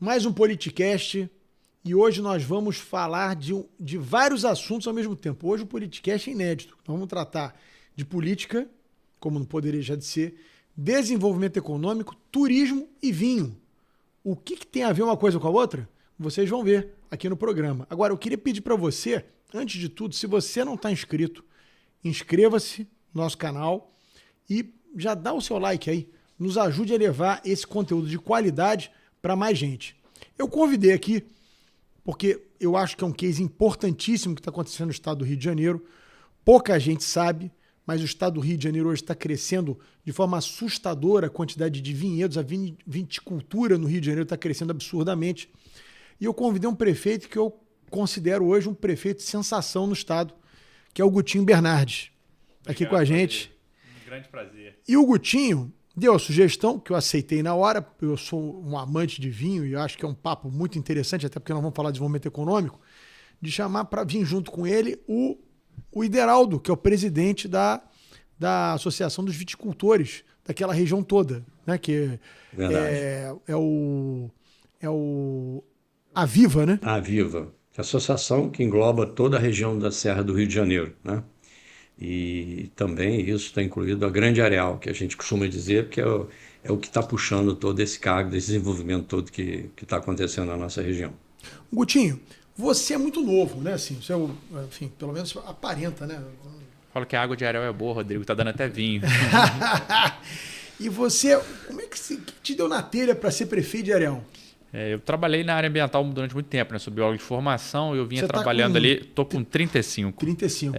mais um Politicast e hoje nós vamos falar de vários assuntos ao mesmo tempo. Hoje o Politicast é inédito. Nós vamos tratar de política, como não poderia deixar de ser, desenvolvimento econômico, turismo e vinho. O que tem a ver uma coisa com a outra? Vocês vão ver aqui no programa. Agora, eu queria pedir para você, antes de tudo, se você não está inscrito, inscreva-se no nosso canal e já dá o seu like aí. Nos ajude a levar esse conteúdo de qualidade para mais gente. Eu convidei aqui, porque eu acho que é um case importantíssimo que está acontecendo no estado do Rio de Janeiro. Pouca gente sabe, mas o estado do Rio de Janeiro hoje está crescendo de forma assustadora a quantidade de vinhedos, a viticultura no Rio de Janeiro está crescendo absurdamente. E eu convidei um prefeito que eu considero hoje um prefeito de sensação no estado, que é o Gutinho Bernardes, aqui com a gente. Um grande prazer. E o Gutinho deu a sugestão, que eu aceitei na hora, eu sou um amante de vinho e acho que é um papo muito interessante, até porque nós vamos falar de desenvolvimento econômico, de chamar para vir junto com ele o Ideraldo, que é o presidente da Associação dos Viticultores daquela região toda, né? Que é o Aviva, né? A Aviva, a associação que engloba toda a região da Serra do Rio de Janeiro, né? E também isso está incluído a Grande Areal, que a gente costuma dizer que é o que está puxando todo esse cargo, desse desenvolvimento todo que está acontecendo na nossa região. Gutinho, você é muito novo, né? Assim, você enfim, pelo menos aparenta, né? Falo que a água de Areal é boa, Rodrigo, tá dando até vinho. E você, como é que te deu na telha para ser prefeito de Areal? Eu trabalhei na área ambiental durante muito tempo, né? Sou biólogo de formação, eu vinha Você trabalhando ali, tô com 35. 35.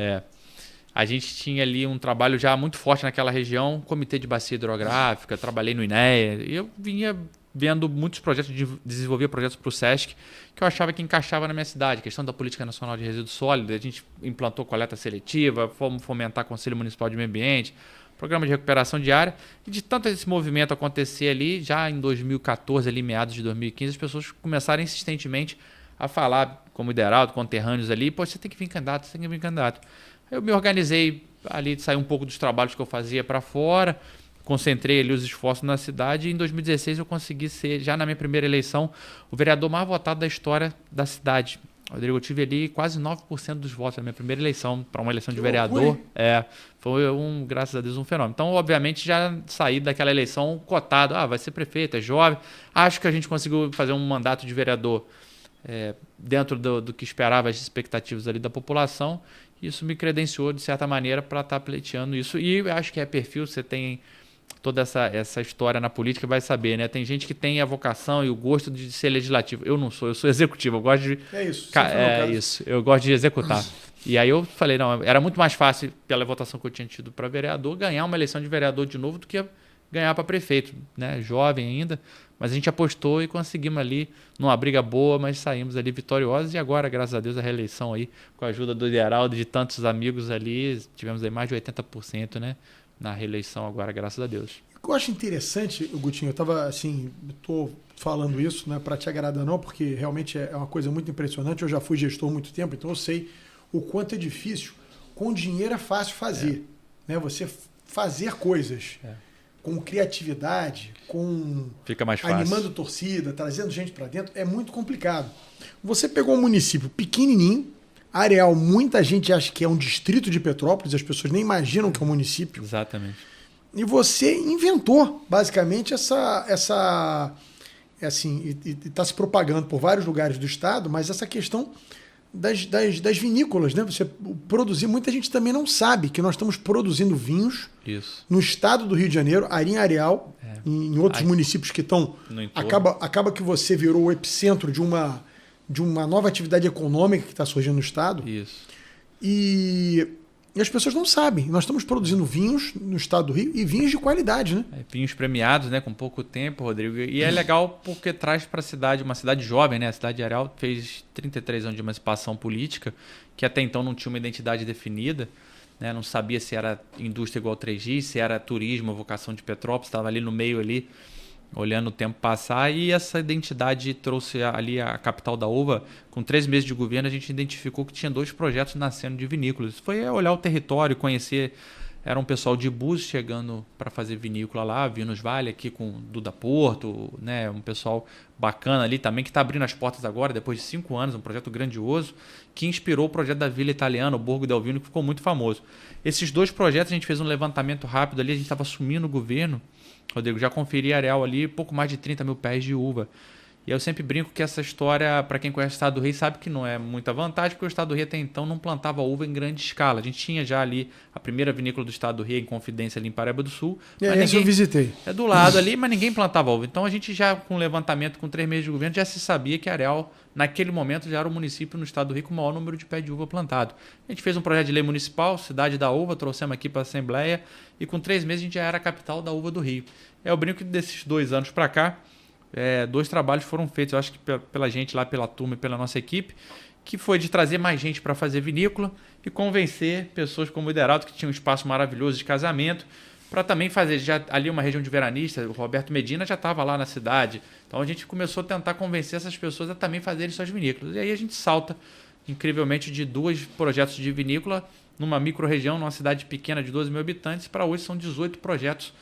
A gente tinha ali um trabalho já muito forte naquela região, comitê de bacia hidrográfica, trabalhei no INEA, e eu vinha vendo muitos projetos, desenvolvia projetos para o SESC, que eu achava que encaixava na minha cidade. A questão da Política Nacional de Resíduos Sólidos, a gente implantou coleta seletiva, fomos fomentar Conselho Municipal de Meio Ambiente, programa de recuperação de área, e de tanto esse movimento acontecer ali, já em 2014, ali meados de 2015, as pessoas começaram insistentemente a falar, como Ideraldo, conterrâneos ali, pô, você tem que vir candidato, você tem que vir candidato. Eu me organizei ali, saí um pouco dos trabalhos que eu fazia para fora, concentrei ali os esforços na cidade e em 2016 eu consegui ser, já na minha primeira eleição, o vereador mais votado da história da cidade. Rodrigo, eu tive ali quase 9% dos votos na minha primeira eleição, para uma eleição de vereador. Foi, graças a Deus, um fenômeno. Então, obviamente, já saí daquela eleição cotado. Vai ser prefeito, é jovem. Acho que a gente conseguiu fazer um mandato de vereador dentro do que esperava as expectativas ali da população. Isso me credenciou, de certa maneira, para estar pleiteando isso. E acho que é perfil, você tem toda essa história na política, vai saber, né? Tem gente que tem a vocação e o gosto de ser legislativo. Eu não sou, eu sou executivo, eu gosto de... eu gosto de executar. E aí eu falei, não, era muito mais fácil, pela votação que eu tinha tido para vereador, ganhar uma eleição de vereador de novo do que ganhar para prefeito, né? Jovem ainda, mas a gente apostou e conseguimos ali numa briga boa, mas saímos ali vitoriosos e agora, graças a Deus, a reeleição aí, com a ajuda do Ideraldo e de tantos amigos ali, tivemos aí mais de 80%, né? Na reeleição agora, graças a Deus. O que eu acho interessante, Gutinho, eu tava assim, tô falando isso, não é para te agradar não, porque realmente é uma coisa muito impressionante, eu já fui gestor há muito tempo, então eu sei o quanto é difícil. Com dinheiro é fácil fazer, né? Você fazer coisas com criatividade, fica mais fácil, animando torcida, trazendo gente para dentro, é muito complicado. Você pegou um município pequenininho, Areal, muita gente acha que é um distrito de Petrópolis, as pessoas nem imaginam que é um município. Exatamente. E você inventou, basicamente, essa assim, e está se propagando por vários lugares do estado, mas essa questão das vinícolas, né? Você produzir, muita gente também não sabe que nós estamos produzindo vinhos no estado do Rio de Janeiro, ali em Areal, em outros municípios que estão... Acaba que você virou o epicentro de uma nova atividade econômica que está surgindo no estado. Isso. E as pessoas não sabem. Nós estamos produzindo vinhos no estado do Rio e vinhos de qualidade, né? Vinhos premiados, né? Com pouco tempo, Rodrigo. E é legal porque traz para a cidade, uma cidade jovem, né? A cidade de Areal fez 33 anos de emancipação política, que até então não tinha uma identidade definida, né? Não sabia se era indústria igual 3G, se era turismo, vocação de Petrópolis, estava ali no meio ali, olhando o tempo passar, e essa identidade trouxe ali a capital da uva. Com 3 meses de governo, a gente identificou que tinha 2 projetos nascendo de vinícolas. Foi olhar o território, conhecer era um pessoal de Búzios chegando para fazer vinícola lá, Vinhos Vale aqui com Duda Porto, né? Um pessoal bacana ali também que está abrindo as portas agora, depois de 5 anos, um projeto grandioso que inspirou o projeto da Vila Italiana, o Borgo del Vino, que ficou muito famoso. Esses 2 projetos a gente fez um levantamento rápido ali, a gente estava assumindo o governo, Rodrigo, já conferi areal ali, pouco mais de 30 mil pés de uva. E eu sempre brinco que essa história, para quem conhece o Estado do Rio, sabe que não é muita vantagem, porque o Estado do Rio até então não plantava uva em grande escala. A gente tinha já ali a primeira vinícola do Estado do Rio, em Confidência, ali em Paraíba do Sul. Essa eu visitei. É do lado ali, mas ninguém plantava uva. Então a gente já, com o levantamento, com 3 meses de governo, já se sabia que Areal, naquele momento, já era o município no Estado do Rio com o maior número de pé de uva plantado. A gente fez um projeto de lei municipal, Cidade da Uva, trouxemos aqui para a Assembleia, e com 3 meses a gente já era a capital da uva do Rio. Eu brinco que desses 2 anos para cá, 2 trabalhos foram feitos, eu acho que pela gente lá, pela turma e pela nossa equipe, que foi de trazer mais gente para fazer vinícola e convencer pessoas como o Ideraldo, que tinha um espaço maravilhoso de casamento, para também fazer já ali uma região de veranista. O Roberto Medina já estava lá na cidade, então a gente começou a tentar convencer essas pessoas a também fazerem suas vinícolas. E aí a gente salta, incrivelmente, de 2 projetos de vinícola numa micro-região, numa cidade pequena de 12 mil habitantes, para hoje são 18 projetos,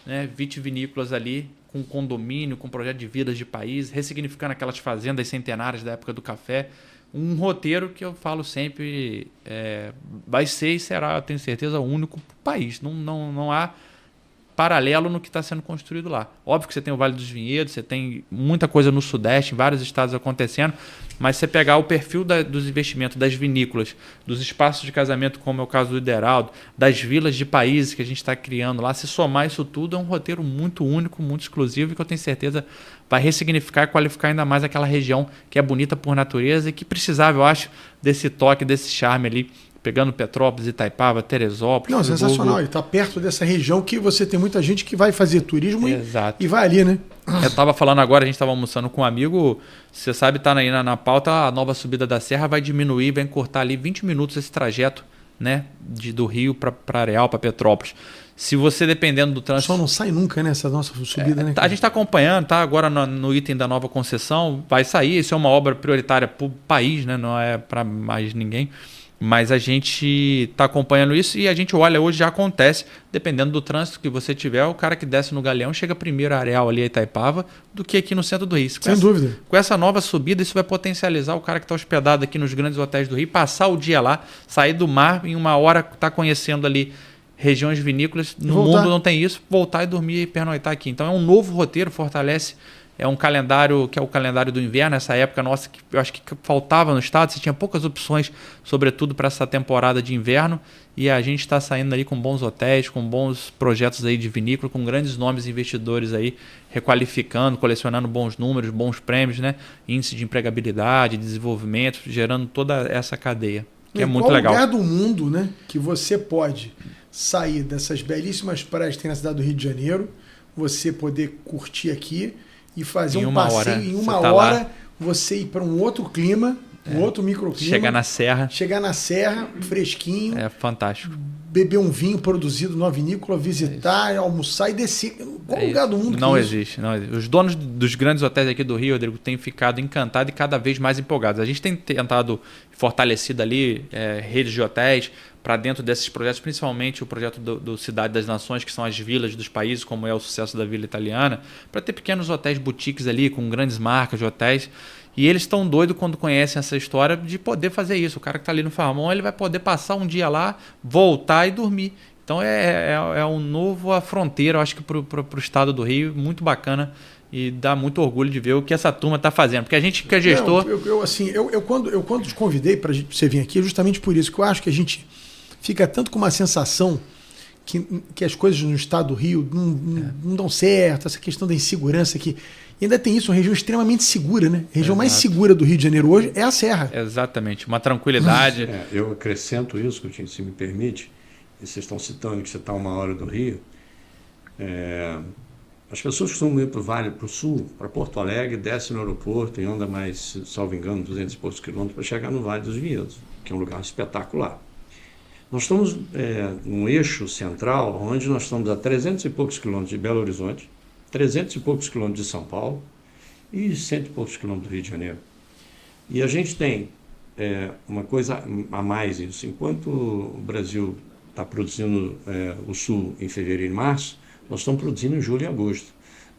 né, vitivinícolas ali, com condomínio, com projeto de vidas de país, ressignificando aquelas fazendas centenárias da época do café. Um roteiro que eu falo sempre vai ser e será, eu tenho certeza, único para o país. Não há paralelo no que está sendo construído lá. Óbvio que você tem o Vale dos Vinhedos, você tem muita coisa no Sudeste, em vários estados acontecendo, mas você pegar o perfil dos investimentos, das vinícolas, dos espaços de casamento, como é o caso do Ideraldo, das vilas de países que a gente está criando lá, se somar isso tudo, é um roteiro muito único, muito exclusivo e que eu tenho certeza vai ressignificar e qualificar ainda mais aquela região que é bonita por natureza e que precisava, eu acho, desse toque, desse charme ali, pegando Petrópolis, Itaipava, Teresópolis. Não, sensacional. E está perto dessa região que você tem muita gente que vai fazer turismo e vai ali, né? Eu estava falando agora, a gente estava almoçando com um amigo, você sabe, está aí na pauta, a nova subida da Serra vai diminuir, vai encurtar ali 20 minutos esse trajeto, né, do Rio para Areal, para Petrópolis. Se você, dependendo do trânsito... Só não sai nunca, né, essa nossa subida, né? A gente está acompanhando, tá? Agora no item da nova concessão, vai sair, isso é uma obra prioritária para o país, né? Não é para mais ninguém. Mas a gente está acompanhando isso e a gente olha, hoje já acontece, dependendo do trânsito que você tiver, o cara que desce no Galeão chega primeiro a Areal ali a Itaipava do que aqui no centro do Rio. Sem dúvida. Com essa nova subida, isso vai potencializar o cara que está hospedado aqui nos grandes hotéis do Rio, passar o dia lá, sair do mar, em uma hora está conhecendo ali regiões vinícolas, no mundo não tem isso, voltar e dormir e pernoitar aqui. Então é um novo roteiro, fortalece. É um calendário que é o calendário do inverno, essa época nossa que eu acho que faltava no estado, você tinha poucas opções, sobretudo para essa temporada de inverno, e a gente está saindo ali com bons hotéis, com bons projetos aí de vinícola, com grandes nomes investidores aí, requalificando, colecionando bons números, bons prêmios, né? Índice de empregabilidade, desenvolvimento, gerando toda essa cadeia, que é muito legal. Qual lugar do mundo, né, que você pode sair dessas belíssimas praias que tem na cidade do Rio de Janeiro, você poder curtir aqui, e fazer um passeio em uma hora, você ir para um outro clima, um outro microclima. Chegar na serra, fresquinho. É fantástico. Beber um vinho produzido numa vinícola, visitar, almoçar e descer. Qual lugar do mundo não existe, não existe. Os donos dos grandes hotéis aqui do Rio, Rodrigo, têm ficado encantados e cada vez mais empolgados. A gente tem tentado fortalecido ali redes de hotéis para dentro desses projetos, principalmente o projeto do Cidade das Nações, que são as vilas dos países, como é o sucesso da Vila Italiana, para ter pequenos hotéis boutiques ali, com grandes marcas de hotéis. E eles estão doidos quando conhecem essa história de poder fazer isso. O cara que está ali no Farmão, ele vai poder passar um dia lá, voltar e dormir. Então é um novo a fronteira, eu acho que para o estado do Rio, muito bacana. E dá muito orgulho de ver o que essa turma está fazendo. Porque a gente que é gestor... Eu quando te convidei para você vir aqui, é justamente por isso que eu acho que a gente fica tanto com uma sensação que as coisas no estado do Rio não dão certo, essa questão da insegurança aqui. E ainda tem isso, uma região extremamente segura, né? A região mais segura do Rio de Janeiro hoje é a Serra. Exatamente, uma tranquilidade. Eu acrescento isso, Coutinho, se me permite, e vocês estão citando que você está a 1 hora do Rio. As pessoas costumam ir para o Vale, para o Sul, para Porto Alegre, desce no aeroporto e anda mais, salvo engano, 200 e poucos quilômetros para chegar no Vale dos Vinhedos, que é um lugar espetacular. Nós estamos num eixo central, onde nós estamos a 300 e poucos quilômetros de Belo Horizonte, 300 e poucos quilômetros de São Paulo e 100 e poucos quilômetros do Rio de Janeiro. E a gente tem uma coisa a mais isso. Enquanto o Brasil está produzindo o sul em fevereiro e março, nós estamos produzindo em julho e agosto.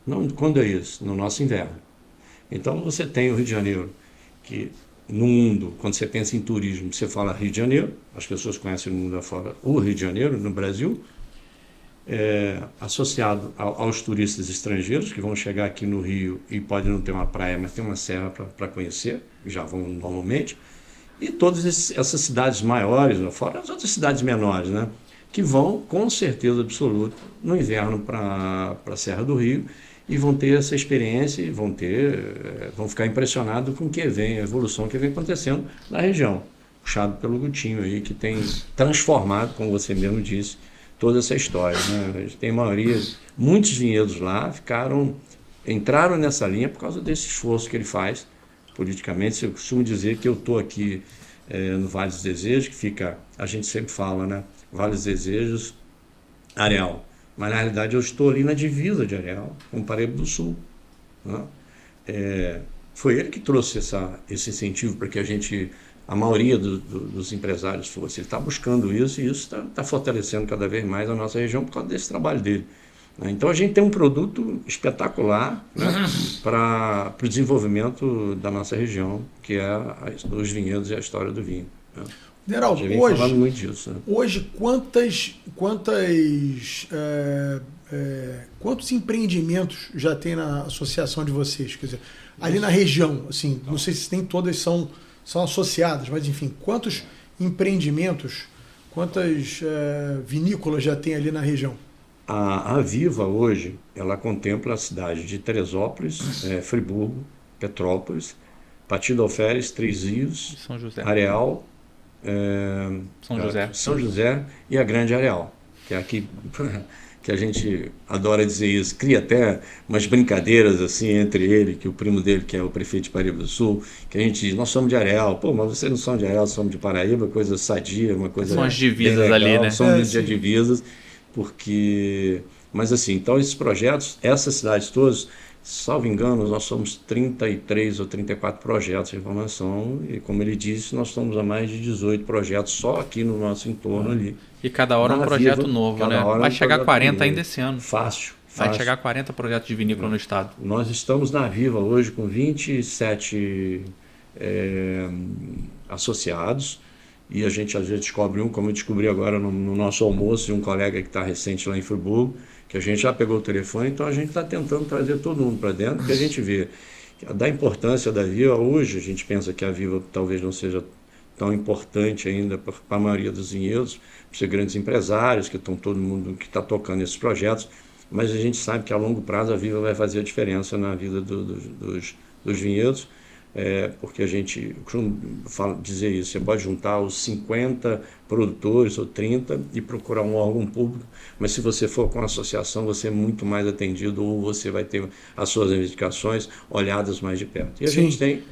Não, quando é isso? No nosso inverno. Então você tem o Rio de Janeiro, que no mundo, quando você pensa em turismo, você fala Rio de Janeiro, as pessoas conhecem no mundo afora o Rio de Janeiro, no Brasil, associado aos turistas estrangeiros que vão chegar aqui no Rio e podem não ter uma praia, mas tem uma serra para conhecer, já vão normalmente, e todas essas cidades maiores, fora as outras cidades menores, né, que vão com certeza absoluta no inverno para a Serra do Rio e vão ter essa experiência e vão ficar impressionados com o que vem, a evolução que vem acontecendo na região, puxado pelo Gutinho aí, que tem transformado, como você mesmo disse, toda essa história, né? A gente tem muitos vinhedos lá entraram nessa linha por causa desse esforço que ele faz politicamente. Eu costumo dizer que eu estou aqui no Vale dos Desejos, que fica, a gente sempre fala, né? Vale dos Desejos, Areal. Mas na realidade eu estou ali na divisa de Areal, com Paraíba do Sul, né? Foi ele que trouxe esse incentivo para que a maioria dos empresários fosse. Ele está buscando isso e isso está fortalecendo cada vez mais a nossa região por causa desse trabalho dele. Então a gente tem um produto espetacular, né, para o desenvolvimento da nossa região, que é os vinhedos e a história do vinho. Né? Geraldo, falando muito disso, né? Hoje quantos empreendimentos já tem na associação de vocês? Quer dizer, ali na região, assim, não sei se tem todas são associadas, mas enfim, quantos empreendimentos, quantas vinícolas já tem ali na região? A Viva hoje, ela contempla a cidade de Teresópolis, Friburgo, Petrópolis, Partido Alferes, Três Rios, São José. Areal, São José e a Grande Areal, que é aqui que a gente adora dizer isso, cria até umas brincadeiras assim entre ele, que o primo dele, que é o prefeito de Paraíba do Sul, que a gente diz, nós somos de Areal, pô, mas vocês não são de Areal, somos de Paraíba, coisa sadia, uma coisa... São as divisas legal, ali, né? São de divisas, porque... Mas assim, então esses projetos, essas cidades todas, salvo engano, nós somos 33 ou 34 projetos de informação e, como ele disse, nós estamos a mais de 18 projetos só aqui no nosso entorno ali. E cada hora um projeto novo, né? Vai chegar a 40 ainda esse ano. Fácil. Vai chegar a 40 projetos de vinícola no estado. Nós estamos na Viva hoje com 27 associados e a gente às vezes descobre como eu descobri agora no nosso almoço de um colega que está recente lá em Friburgo, que a gente já pegou o telefone, então a gente está tentando trazer todo mundo para dentro, porque a gente vê da importância da Viva. Hoje a gente pensa que a Viva talvez não seja tão importante ainda para a maioria dos vinhedos, para ser grandes empresários, que estão todo mundo que está tocando esses projetos, mas a gente sabe que a longo prazo a Viva vai fazer a diferença na vida dos vinhedos, porque a gente fala dizer isso, você pode juntar os 50 produtores ou 30 e procurar um órgão público, mas se você for com a associação, você é muito mais atendido ou você vai ter as suas investigações olhadas mais de perto. E a gente tem,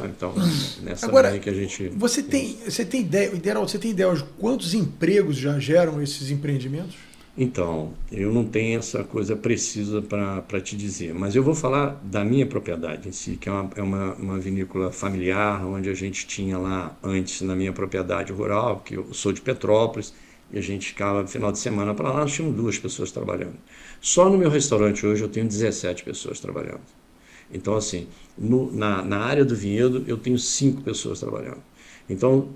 então, nessa área que a gente... Você tem ideia de quantos empregos já geram esses empreendimentos? Então, eu não tenho essa coisa precisa para te dizer, mas eu vou falar da minha propriedade em si, que é uma vinícola familiar, onde a gente tinha lá antes, na minha propriedade rural, que eu sou de Petrópolis, e a gente ficava final de semana para lá, nós tínhamos 2 pessoas trabalhando. Só no meu restaurante hoje eu tenho 17 pessoas trabalhando. Então, assim, na área do vinhedo eu tenho 5 pessoas trabalhando. Então,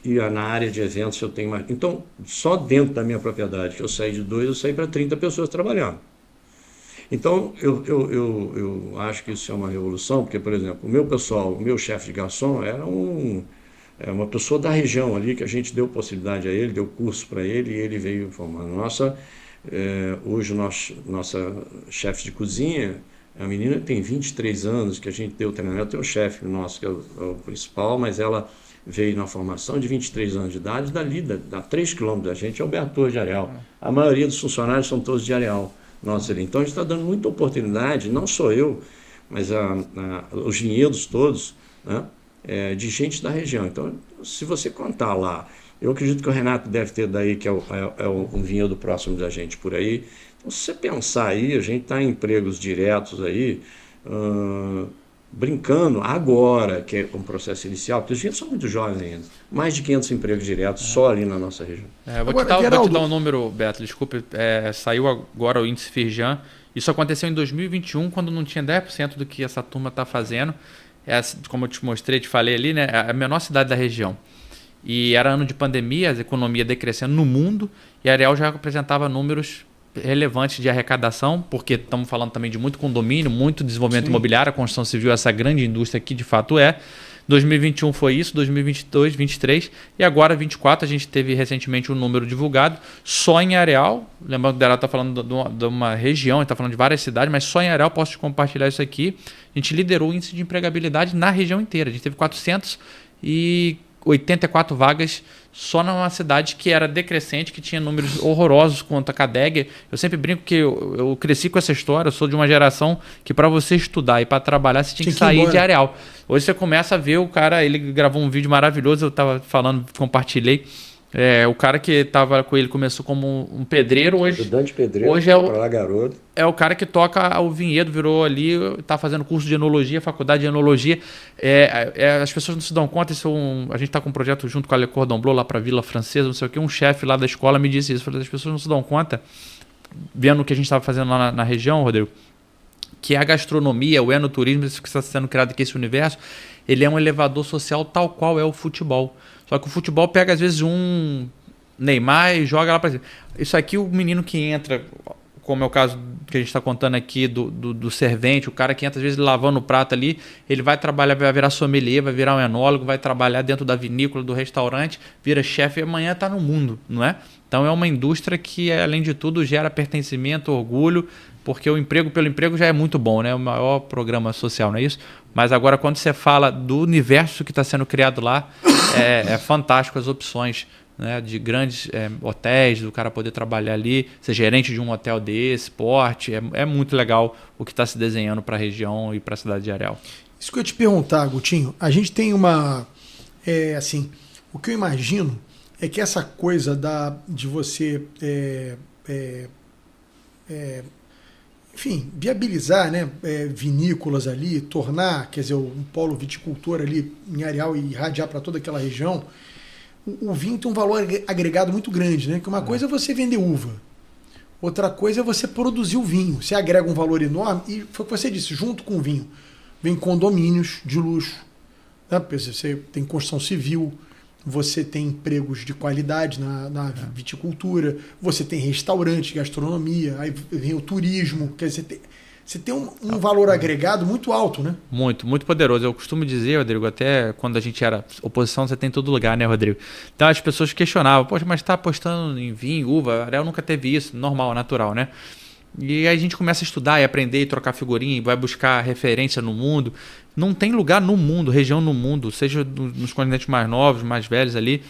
e na área de eventos eu tenho mais. Então, só dentro da minha propriedade, que eu saí de 2, eu saí para 30 pessoas trabalhando. Então, eu acho que isso é uma revolução, porque, por exemplo, o meu pessoal, o meu chefe de garçom era uma pessoa da região ali, que a gente deu possibilidade a ele, deu curso para ele, e ele veio formando. Hoje, nossa chefe de cozinha é uma menina que tem 23 anos, que a gente deu treinamento, tem o chefe nosso, que é o principal, mas ela veio na formação de 23 anos de idade, dali, a 3 quilômetros da gente, é o Bertor de Areal. A maioria dos funcionários são todos de Areal. Nossa, então a gente está dando muita oportunidade, não só eu, mas os vinhedos todos, né, de gente da região. Então, se você contar lá, eu acredito que o Renato deve ter daí, que é um vinhedo próximo da gente por aí. Então, se você pensar aí, a gente está em empregos diretos aí, brincando, agora, que é um processo inicial, porque os vinhedos são muito jovens ainda, mais de 500 empregos diretos só ali na nossa região. Vou te dar um número, Beto, desculpe. Saiu agora o índice Firjan. Isso aconteceu em 2021, quando não tinha 10% do que essa turma está fazendo. Como eu te mostrei, te falei ali, né, a menor cidade da região. E era ano de pandemia, a economia decrescendo no mundo, e a Areal já apresentava números relevantes de arrecadação, porque estamos falando também de muito condomínio, muito desenvolvimento imobiliário, a construção civil, essa grande indústria que de fato é. 2021 foi isso, 2022, 2023 e agora 2024 a gente teve recentemente um número divulgado só em Areal. Lembrando que o Areal está falando de uma região, está falando de várias cidades, mas só em Areal posso te compartilhar isso aqui. A gente liderou o índice de empregabilidade na região inteira. A gente teve 484 vagas só numa cidade que era decrescente, que tinha números horrorosos quanto a CADEG. Eu sempre brinco que eu cresci com essa história, eu sou de uma geração que para você estudar e para trabalhar você tinha que sair de Areal. Hoje você começa a ver o cara, ele gravou um vídeo maravilhoso, eu estava falando, compartilhei. O cara que estava com ele começou como um pedreiro, hoje... Ajudante pedreiro, hoje garoto. É o cara que toca o vinhedo, virou ali, está fazendo curso de enologia, faculdade de enologia. As pessoas não se dão conta, a gente está com um projeto junto com a Le Cordon Bleu lá para a Vila Francesa, não sei o que, um chefe lá da escola me disse isso. Falei, as pessoas não se dão conta, vendo o que a gente estava fazendo lá na região, Rodrigo, que a gastronomia, o enoturismo, isso que está sendo criado aqui, esse universo, ele é um elevador social tal qual é o futebol. Só que o futebol pega, às vezes, um Neymar e joga lá para cima. Isso aqui, o menino que entra, como é o caso que a gente está contando aqui do servente, o cara que entra, às vezes, lavando o prato ali, ele vai trabalhar, vai virar sommelier, vai virar um enólogo, vai trabalhar dentro da vinícola, do restaurante, vira chefe e amanhã está no mundo, não é? Então, é uma indústria que, além de tudo, gera pertencimento, orgulho, porque o emprego pelo emprego já é muito bom, né? O maior programa social, não é isso? Mas agora, quando você fala do universo que está sendo criado lá, é fantástico as opções, né, de grandes hotéis, do cara poder trabalhar ali, ser gerente de um hotel desse, porte. É muito legal o que está se desenhando para a região e para a cidade de Areal. Isso que eu ia te perguntar, Gutinho, a gente tem uma... o que eu imagino é que essa coisa de você... enfim, viabilizar, né, vinícolas ali, tornar, quer dizer, um polo viticultor ali em Areal e irradiar para toda aquela região, o vinho tem um valor agregado muito grande, né? Que uma coisa é você vender uva, outra coisa é você produzir o vinho. Você agrega um valor enorme e foi o que você disse, junto com o vinho, vem condomínios de luxo, né? Você tem construção civil, você tem empregos de qualidade na viticultura, você tem restaurante, gastronomia, aí vem o turismo, quer dizer, você tem um valor agregado muito alto, né? Muito, muito poderoso. Eu costumo dizer, Rodrigo, até quando a gente era oposição, você tem em todo lugar, né, Rodrigo? Então as pessoas questionavam, poxa, mas está apostando em vinho, uva, Areal nunca teve isso, normal, natural, né? E aí a gente começa a estudar e aprender e trocar figurinha, vai buscar referência no mundo. Não tem lugar no mundo, região no mundo, seja nos continentes mais novos, mais velhos ali,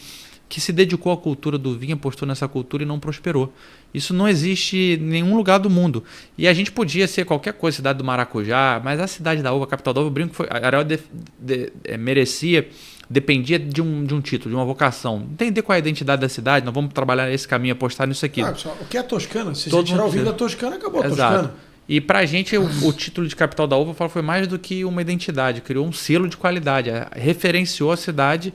que se dedicou à cultura do vinho, apostou nessa cultura e não prosperou. Isso não existe em nenhum lugar do mundo. E a gente podia ser qualquer coisa, cidade do Maracujá, mas a cidade da uva, a capital da uva, eu brinco que Areal merecia, dependia de um título, de uma vocação. Entender qual é a identidade da cidade, nós vamos trabalhar esse caminho, apostar nisso aqui. O que é a Toscana? Se você tirar o vinho da Toscana, acabou a Exato. Toscana. E pra gente, o título de capital da uva foi mais do que uma identidade, criou um selo de qualidade, referenciou a cidade.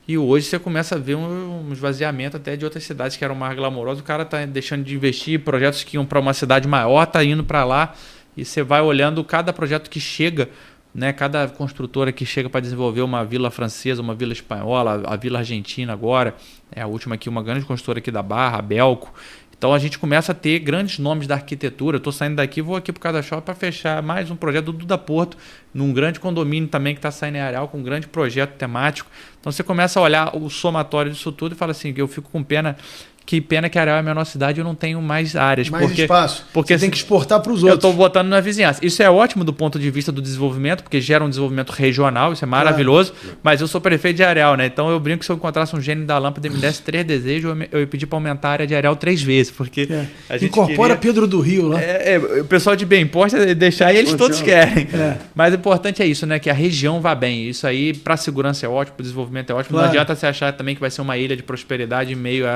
E hoje você começa a ver um esvaziamento até de outras cidades que eram mais glamourosas. O cara está deixando de investir, projetos que iam para uma cidade maior, está indo para lá. E você vai olhando cada projeto que chega, né? Cada construtora que chega para desenvolver uma vila francesa, uma vila espanhola, a vila argentina agora. A última aqui, uma grande construtora aqui da Barra, a Belco. Então a gente começa a ter grandes nomes da arquitetura. Eu estou saindo daqui, vou aqui para o Casa Shopping para fechar mais um projeto do Duda Porto, num grande condomínio também que está saindo em Areal, com um grande projeto temático. Então você começa a olhar o somatório disso tudo e fala assim, eu fico com pena. Que pena que Areal é a menor cidade e eu não tenho mais áreas. Mais espaço. Porque você tem que exportar para os outros. Eu estou botando na vizinhança. Isso é ótimo do ponto de vista do desenvolvimento, porque gera um desenvolvimento regional, isso é maravilhoso. Mas eu sou prefeito de Areal, né? Então eu brinco que se eu encontrasse um gênio da lâmpada e me desse 3 desejos, eu ia pedir para aumentar a área de Areal 3 vezes. Porque a gente incorpora Pedro do Rio lá. O pessoal de bem importa deixar e eles todos querem. Mas o importante é isso, né? Que a região vá bem. Isso aí, para a segurança é ótimo, para o desenvolvimento é ótimo. Não adianta você achar também que vai ser uma ilha de prosperidade em meio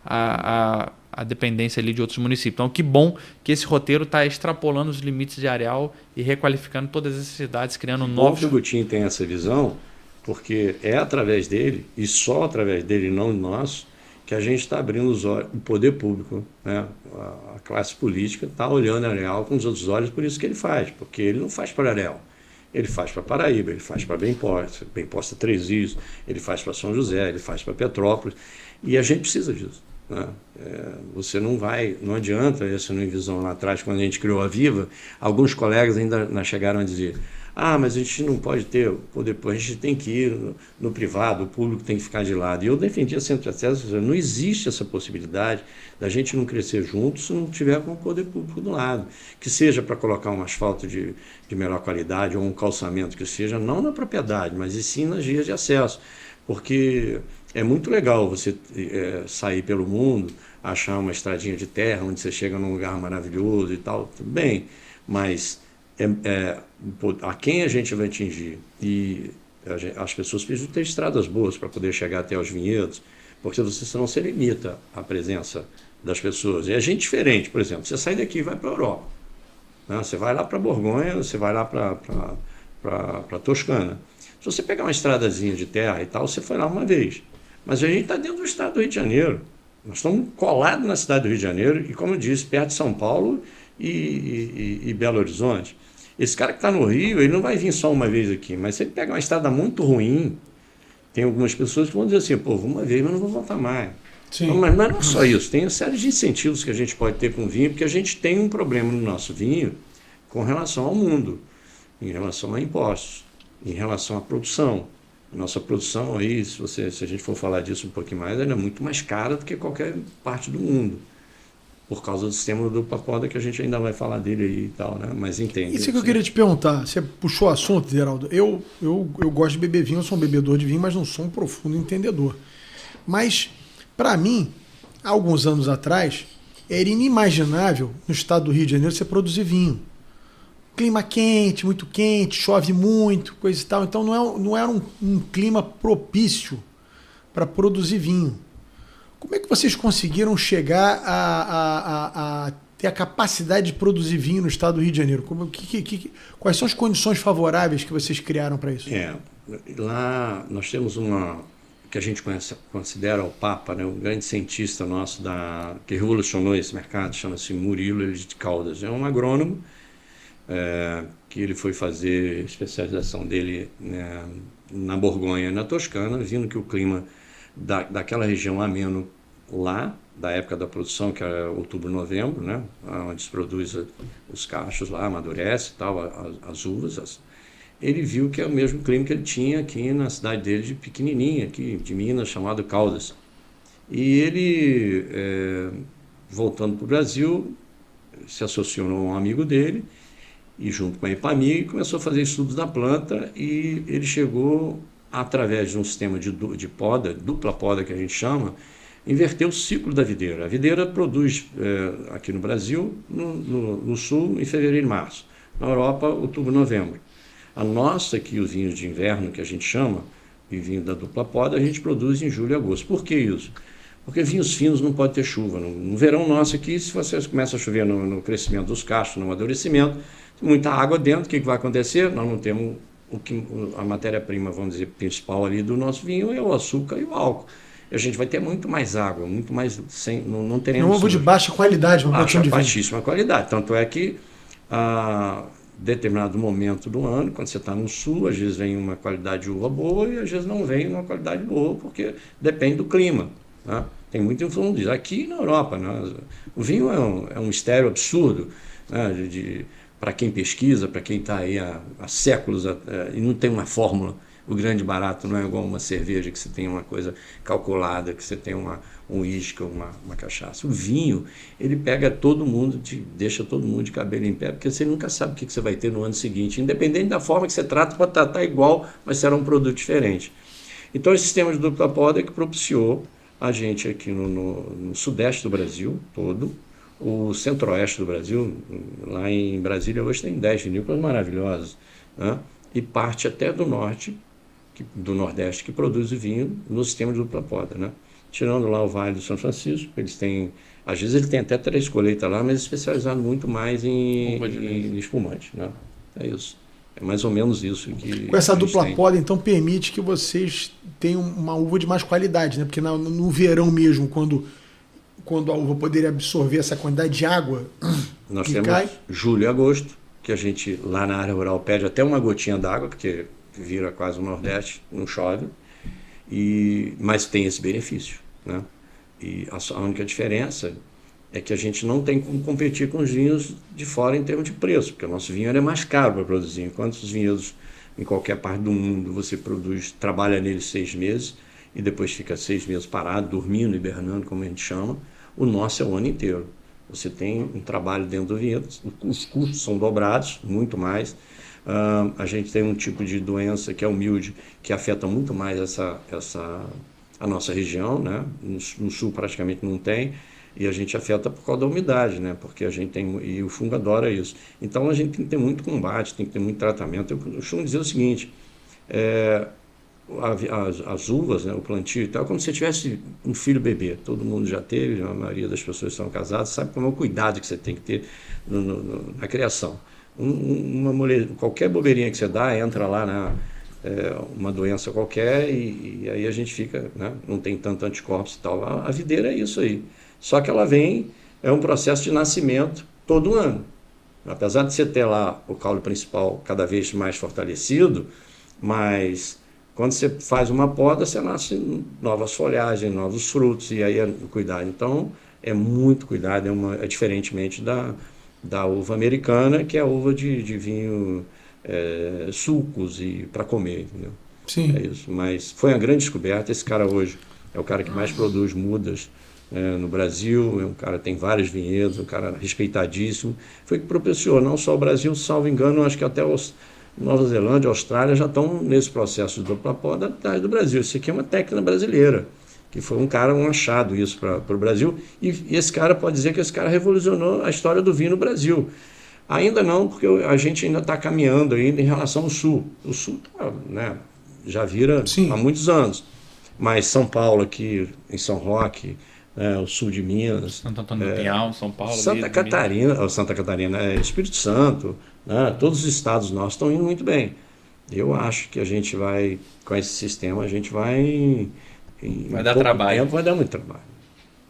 a a dependência ali de outros municípios. Então, que bom que esse roteiro está extrapolando os limites de areal e requalificando todas essas cidades, criando novos... O Gutinho tem essa visão, porque é através dele, e só através dele, não nós, que a gente está abrindo os olhos, o poder público, né? A classe política está olhando Areal com os outros olhos, por isso que ele faz, porque ele não faz para Areal. Ele faz para Paraíba, ele faz para Bem Posta Três Rios, ele faz para São José, ele faz para Petrópolis, e a gente precisa disso. Né? Você não adianta, essa não visão lá atrás, quando a gente criou a Viva, alguns colegas ainda chegaram a dizer: mas a gente não pode ter o poder, a gente tem que ir no privado, o público tem que ficar de lado. E eu defendia sempre a tese, não existe essa possibilidade da gente não crescer junto se não tiver com o poder público do lado. Que seja para colocar um asfalto de melhor qualidade ou um calçamento que seja, não na propriedade, mas e sim nas vias de acesso. Porque é muito legal você sair pelo mundo, achar uma estradinha de terra onde você chega num lugar maravilhoso e tal, tudo bem, mas a quem a gente vai atingir? E as pessoas precisam ter estradas boas para poder chegar até os vinhedos, porque senão você limita a presença das pessoas. E a gente diferente, por exemplo, você sai daqui e vai para a Europa, né? Você vai lá para Borgonha, você vai lá para Toscana. Se você pegar uma estradazinha de terra e tal, você foi lá uma vez. Mas a gente está dentro do estado do Rio de Janeiro. Nós estamos colados na cidade do Rio de Janeiro e, como eu disse, perto de São Paulo e Belo Horizonte. Esse cara que está no Rio, ele não vai vir só uma vez aqui, mas se ele pega uma estrada muito ruim, tem algumas pessoas que vão dizer assim: vou uma vez, mas não vou voltar mais. Então, mas não é só isso, tem uma série de incentivos que a gente pode ter com o vinho, porque a gente tem um problema no nosso vinho com relação ao mundo, em relação a impostos, em relação à produção. Nossa produção aí, se a gente for falar disso um pouquinho mais, ela é muito mais cara do que qualquer parte do mundo, por causa do sistema do dupla poda, que a gente ainda vai falar dele aí e tal, né? Mas entende. Isso que eu queria te perguntar, você puxou o assunto, Geraldo. Eu gosto de beber vinho, eu sou um bebedor de vinho, mas não sou um profundo entendedor. Mas, para mim, há alguns anos atrás, era inimaginável no estado do Rio de Janeiro você produzir vinho. Clima quente, muito quente, chove muito, coisa e tal. Então não era um clima propício para produzir vinho. Como é que vocês conseguiram chegar a ter a capacidade de produzir vinho no estado do Rio de Janeiro? Quais são as condições favoráveis que vocês criaram para isso? Lá nós temos que a gente considera o Papa, né, um grande cientista nosso que revolucionou esse mercado, chama-se Murilo de Caldas. É um agrônomo que ele foi fazer especialização dele, né, na Borgonha e na Toscana, vendo que o clima daquela região ameno lá, da época da produção, que era outubro, novembro, né, onde se produz os cachos lá, amadurece e tal, as uvas. Ele viu que é o mesmo clima que ele tinha aqui na cidade dele, de pequenininha, aqui de Minas, chamado Caldas. E ele, voltando para o Brasil, se associou a um amigo dele, e junto com a EPAMIG, começou a fazer estudos da planta, e ele chegou, através de um sistema de poda, dupla poda que a gente chama, inverter o ciclo da videira. A videira produz aqui no Brasil, no sul, em fevereiro e março. Na Europa, outubro, novembro. A nossa aqui, o vinho de inverno, que a gente chama, e vinho da dupla poda, a gente produz em julho e agosto. Por que isso? Porque vinhos finos não pode ter chuva. No verão nosso aqui, se você começa a chover no crescimento dos cachos, no amadurecimento, muita água dentro, o que vai acontecer? Nós não temos a matéria-prima, vamos dizer, principal ali do nosso vinho, é o açúcar e o álcool. A gente vai ter muito mais água, muito mais... não teremos... Um ovo de baixa qualidade, uma produção de vinho. Baixíssima qualidade. Tanto é que, a determinado momento do ano, quando você está no sul, às vezes vem uma qualidade de uva boa e às vezes não vem uma qualidade boa, porque depende do clima. Né? Tem muita influência disso. Aqui na Europa, né? O vinho é um mistério absurdo, né? Para quem pesquisa, para quem está aí há séculos, e não tem uma fórmula. O grande barato não é igual uma cerveja, que você tem uma coisa calculada, que você tem um uísque ou uma cachaça. O vinho, ele pega todo mundo, deixa todo mundo de cabelo em pé, porque você nunca sabe o que você vai ter no ano seguinte. Independente da forma que você trata, pode tratar igual, mas será um produto diferente. Então, esse sistema de dupla poda é que propiciou a gente aqui no sudeste do Brasil todo, o centro-oeste do Brasil, lá em Brasília, hoje tem 10 vinícolas maravilhosas, né? E parte até do norte, do nordeste, que produz o vinho no sistema de dupla poda, né? tirando lá o Vale do São Francisco. Eles têm, às vezes ele tem até 3 colheitas lá, mas especializado muito mais em espumante, né? É isso. É mais ou menos isso que Com essa a gente dupla tem. poda, então, permite que vocês tenham uma uva de mais qualidade, né? Porque no verão mesmo, quando a uva poderia absorver essa quantidade de água Nós que temos cai. julho e agosto, que a gente lá na área rural pede até uma gotinha d'água, porque vira quase o Nordeste, não chove, mas tem esse benefício, né? E a única diferença é que a gente não tem como competir com os vinhos de fora em termos de preço, porque o nosso vinho é mais caro para produzir, enquanto os vinhedos em qualquer parte do mundo você trabalha neles 6 meses e depois fica 6 meses parado, dormindo, hibernando, como a gente chama, o nosso é o ano inteiro. Você tem um trabalho dentro do vinhedo, os custos são dobrados, muito mais. A gente tem um tipo de doença que é o milde, que afeta muito mais a nossa região, né? No sul praticamente não tem, e a gente afeta por causa da umidade, né? Porque a gente tem, e o fungo adora isso. Então a gente tem que ter muito combate, tem que ter muito tratamento. Eu costumo dizer o seguinte, as uvas, né, o plantio e tal, como se você tivesse um filho bebê. Todo mundo já teve, a maioria das pessoas que são casadas sabe como é o cuidado que você tem que ter na criação. Qualquer bobeirinha que você dá, entra lá uma doença qualquer e aí a gente fica, né, não tem tanto anticorpos e tal. A videira é isso aí. Só que ela é um processo de nascimento todo ano. Apesar de você ter lá o caule principal cada vez mais fortalecido, mas quando você faz uma poda, você nasce novas folhagens, novos frutos, e aí é cuidado. Então, é muito cuidado, é diferentemente da uva americana, que é a uva de vinho sucos e para comer, entendeu? Sim. É isso. Mas foi uma grande descoberta. Esse cara hoje é o cara que mais produz mudas no Brasil, é um cara que tem vários vinhedos, um cara respeitadíssimo. Foi que propiciou não só o Brasil, salvo engano, acho que até Nova Zelândia, Austrália já estão nesse processo de dupla poda atrás do Brasil. Isso aqui é uma técnica brasileira, que foi um achado isso para o Brasil. E esse cara pode dizer que esse cara revolucionou a história do vinho no Brasil. Ainda não, porque a gente ainda está caminhando ainda em relação ao Sul. O Sul né, já vira há muitos anos. Mas São Paulo aqui, em São Roque, o sul de Minas. Santo Antônio do Pinhal, São Paulo. Santa Catarina, Espírito Santo, né, todos os estados nossos estão indo muito bem. Eu acho que a gente vai, com esse sistema, a gente vai dar trabalho. Tempo, vai dar muito trabalho.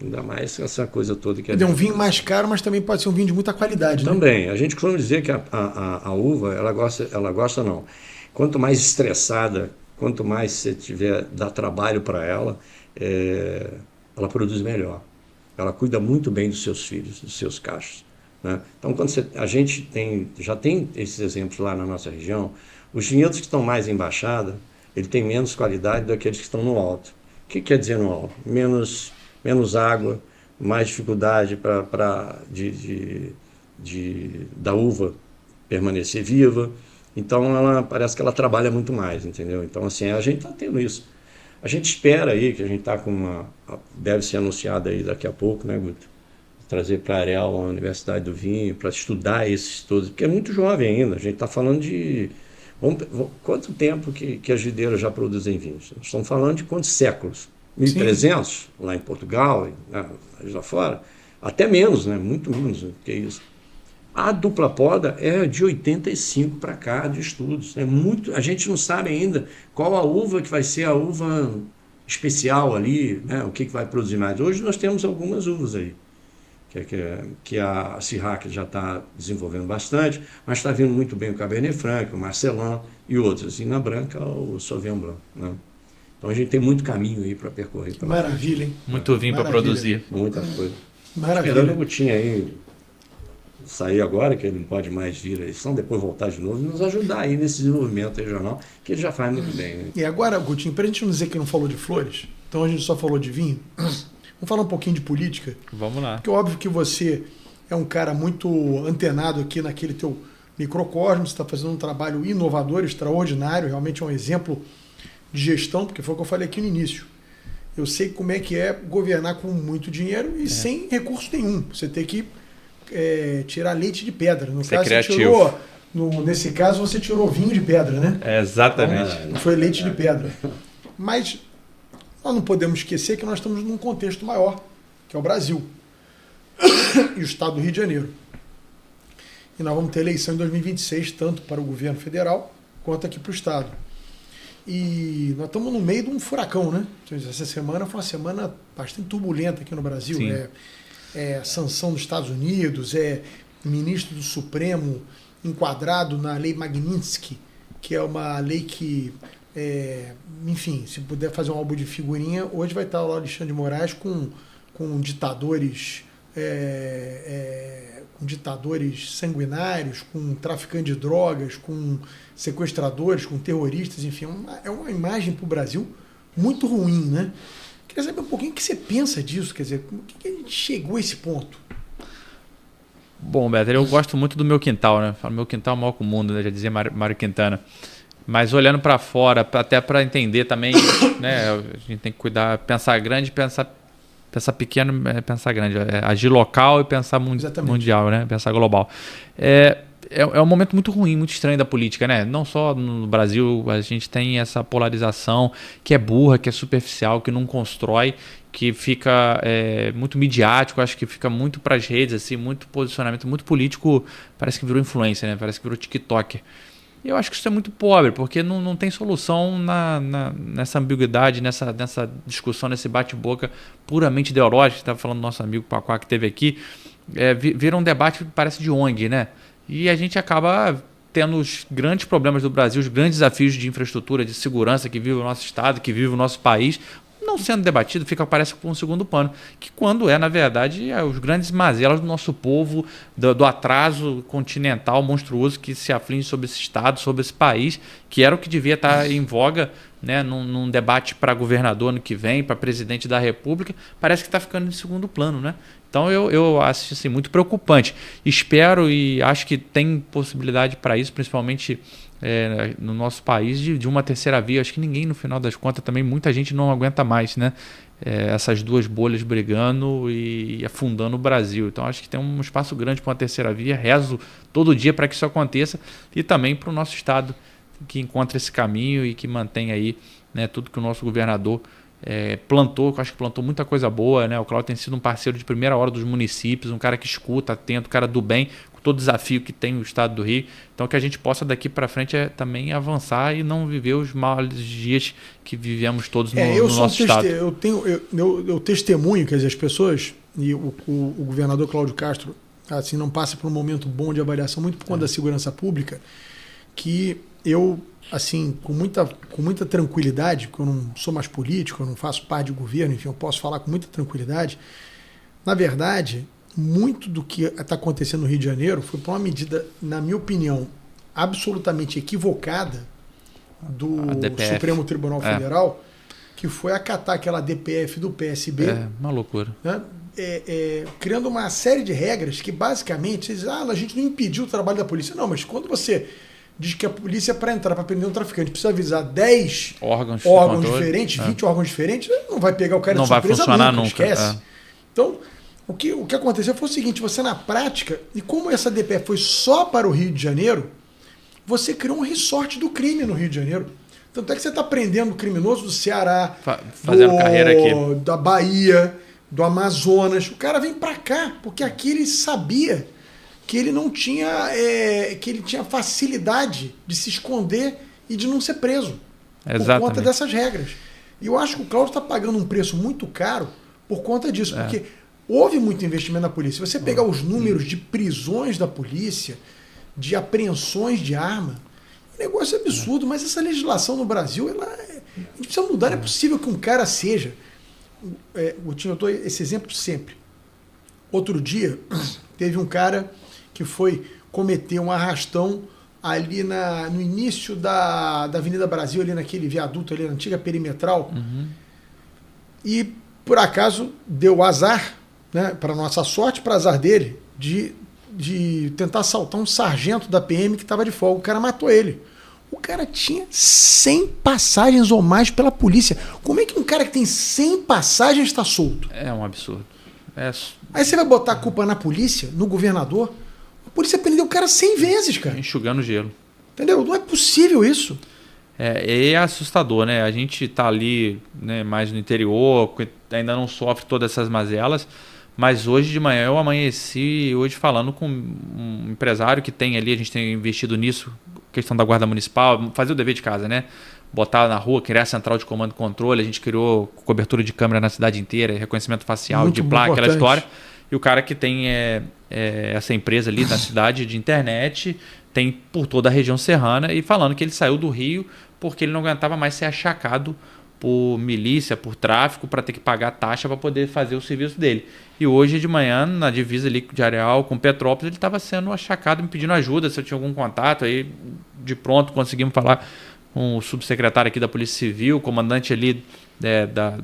Ainda mais essa coisa toda que É um vinho mais caro, mas também pode ser um vinho de muita qualidade. Também. Né? A gente costuma dizer que a uva, ela gosta não. Quanto mais estressada, quanto mais você dá trabalho para ela produz melhor. Ela cuida muito bem dos seus filhos, dos seus cachos. Né? Então, quando a gente já tem esses exemplos lá na nossa região, os vinhedos que estão mais em baixada, ele tem menos qualidade do que aqueles que estão no alto. O que quer dizer no alto? Menos água, mais dificuldade da uva permanecer viva. Então, parece que ela trabalha muito mais, entendeu? Então, assim, a gente está tendo isso. A gente espera aí, que a gente está com deve ser anunciada aí daqui a pouco, né, Guto? Trazer para a Areal, a Universidade do Vinho, para estudar esses todos, porque é muito jovem ainda. A gente está falando de... quanto tempo que as videiras já produzem vinhos? Nós estamos falando de quantos séculos? 1300, lá em Portugal, lá fora? Até menos, né? Muito menos do que isso. A dupla poda é de 85 para cá de estudos. A gente não sabe ainda qual a uva que vai ser a uva especial ali, né? O que vai produzir mais. Hoje nós temos algumas uvas aí, que a Syrah já está desenvolvendo bastante, mas está vindo muito bem o Cabernet Franc, o Marcelin e outros. E na branca, o Sauvignon Blanc. Né? Então a gente tem muito caminho aí para percorrer. Maravilha, hein? Muito vinho para produzir. Muita coisa. Maravilha. Esperando o Gutinho aí sair agora, que ele não pode mais vir a edição, depois voltar de novo e nos ajudar aí nesse desenvolvimento regional, que ele já faz muito bem. Né? E agora, Gutinho, para a gente não dizer que não falou de flores, então a gente só falou de vinho, vamos falar um pouquinho de política. Vamos lá. Porque é óbvio que você é um cara muito antenado aqui naquele teu microcosmos, está fazendo um trabalho inovador, extraordinário, realmente é um exemplo de gestão, porque foi o que eu falei aqui no início. Eu sei como é que é governar com muito dinheiro e sem recurso nenhum. Você tem que tirar leite de pedra. No caso, criativo. Nesse caso, você tirou vinho de pedra, né? Exatamente. Não foi leite de pedra. Mas nós não podemos esquecer que nós estamos num contexto maior, que é o Brasil e o estado do Rio de Janeiro. E nós vamos ter eleição em 2026, tanto para o governo federal quanto aqui para o estado. E nós estamos no meio de um furacão, né? Essa semana foi uma semana bastante turbulenta aqui no Brasil. Sanção dos Estados Unidos, ministro do Supremo enquadrado na lei Magnitsky, que é uma lei que, enfim, se puder fazer um álbum de figurinha, hoje vai estar lá o Alexandre de Moraes com ditadores sanguinários, com traficantes de drogas, com sequestradores, com terroristas, enfim, é uma imagem para o Brasil muito ruim, né? Queria saber um pouquinho o que você pensa disso, quer dizer, como que a gente chegou a esse ponto? Bom, Beto, eu gosto muito do meu quintal, né? Meu quintal é o maior que o mundo, né? Já dizia Mário Quintana. Mas olhando para fora, até para entender também, né? A gente tem que cuidar, pensar grande, pensar pequeno, pensar grande. Agir local e pensar mundial, né? Pensar global. É um momento muito ruim, muito estranho da política, né? Não só no Brasil, a gente tem essa polarização que é burra, que é superficial, que não constrói, que fica muito midiático, acho que fica muito para as redes, assim, muito posicionamento, muito político, parece que virou influência, né? Parece que virou TikToker. E eu acho que isso é muito pobre, porque não tem solução nessa ambiguidade, nessa discussão, nesse bate-boca puramente ideológico. Estava falando do nosso amigo Paquá que esteve aqui, vira um debate que parece de ONG, né? E a gente acaba tendo os grandes problemas do Brasil, os grandes desafios de infraestrutura, de segurança que vive o nosso estado, que vive o nosso país, não sendo debatido, parece com um segundo plano, que quando na verdade, os grandes mazelas do nosso povo, do atraso continental monstruoso que se aflige sobre esse estado, sobre esse país, que era o que devia estar em voga, né, num debate para governador ano que vem, para presidente da República, parece que está ficando em segundo plano, né? Então eu acho assim, muito preocupante. Espero e acho que tem possibilidade para isso, principalmente no nosso país, de uma terceira via. Acho que ninguém, no final das contas, também muita gente não aguenta mais, né? Essas duas bolhas brigando e afundando o Brasil. Então acho que tem um espaço grande para uma terceira via. Rezo todo dia para que isso aconteça e também para o nosso estado que encontre esse caminho e que mantém aí, né, tudo que o nosso governador plantou, que eu acho que plantou muita coisa boa, né? O Cláudio tem sido um parceiro de primeira hora dos municípios, um cara que escuta, atento, um cara do bem, com todo o desafio que tem o estado do Rio. Então que a gente possa daqui para frente também avançar e não viver os maus dias que vivemos todos no nosso estado. Eu testemunho, quer dizer, as pessoas, e o governador Cláudio Castro assim, não passa por um momento bom de avaliação, muito por conta da segurança pública, que eu, assim, com muita tranquilidade, porque eu não sou mais político, eu não faço parte de governo, enfim, eu posso falar com muita tranquilidade. Na verdade, muito do que está acontecendo no Rio de Janeiro foi por uma medida, na minha opinião, absolutamente equivocada do Supremo Tribunal Federal, que foi acatar aquela DPF do PSB. Uma loucura. Né? Criando uma série de regras que, basicamente, a gente não impediu o trabalho da polícia. Não, mas quando você diz que a polícia, para entrar, para prender um traficante, precisa avisar 10 órgãos diferentes, 20 órgãos diferentes, não vai pegar o cara de surpresa, não vai funcionar nunca. Esquece. Então, o que aconteceu foi o seguinte, você na prática, e como essa DPF foi só para o Rio de Janeiro, você criou um resort do crime no Rio de Janeiro. Tanto é que você está prendendo criminoso do Ceará, fazendo carreira aqui, da Bahia, do Amazonas. O cara vem para cá, porque aqui ele sabia que ele não tinha, que ele tinha facilidade de se esconder e de não ser preso. Exatamente. Por conta dessas regras. E eu acho que o Cláudio está pagando um preço muito caro por conta disso, porque houve muito investimento na polícia. Se você pegar os números de prisões da polícia, de apreensões de arma, o negócio é absurdo, mas essa legislação no Brasil, a gente precisa mudar. Não é possível que um cara seja... eu dou esse exemplo sempre. Outro dia, teve um cara que foi cometer um arrastão ali no início da Avenida Brasil, ali naquele viaduto, ali na antiga perimetral. E, por acaso, deu azar, né, para nossa sorte, para azar dele, de tentar assaltar um sargento da PM que estava de folga. O cara matou ele. O cara tinha 100 passagens ou mais pela polícia. Como é que um cara que tem 100 passagens está solto? É um absurdo. Aí você vai botar a culpa na polícia, no governador? A polícia prendeu o cara 100 vezes, cara. Enxugando gelo. Entendeu? Não é possível isso. É assustador, né? A gente está ali, né, mais no interior, ainda não sofre todas essas mazelas, mas hoje de manhã eu amanheci hoje falando com um empresário que tem ali, a gente tem investido nisso, questão da guarda municipal, fazer o dever de casa, né? Botar na rua, criar a central de comando e controle, a gente criou cobertura de câmera na cidade inteira, reconhecimento facial, Muito de placa, importante. aquela história. E o cara que tem essa empresa ali na cidade de internet, tem por toda a região serrana, e falando que ele saiu do Rio porque ele não aguentava mais ser achacado por milícia, por tráfico, para ter que pagar taxa para poder fazer o serviço dele. E hoje de manhã, na divisa ali de Areal com Petrópolis, ele estava sendo achacado, me pedindo ajuda, se eu tinha algum contato. Aí, de pronto, conseguimos falar com o subsecretário aqui da Polícia Civil, comandante ali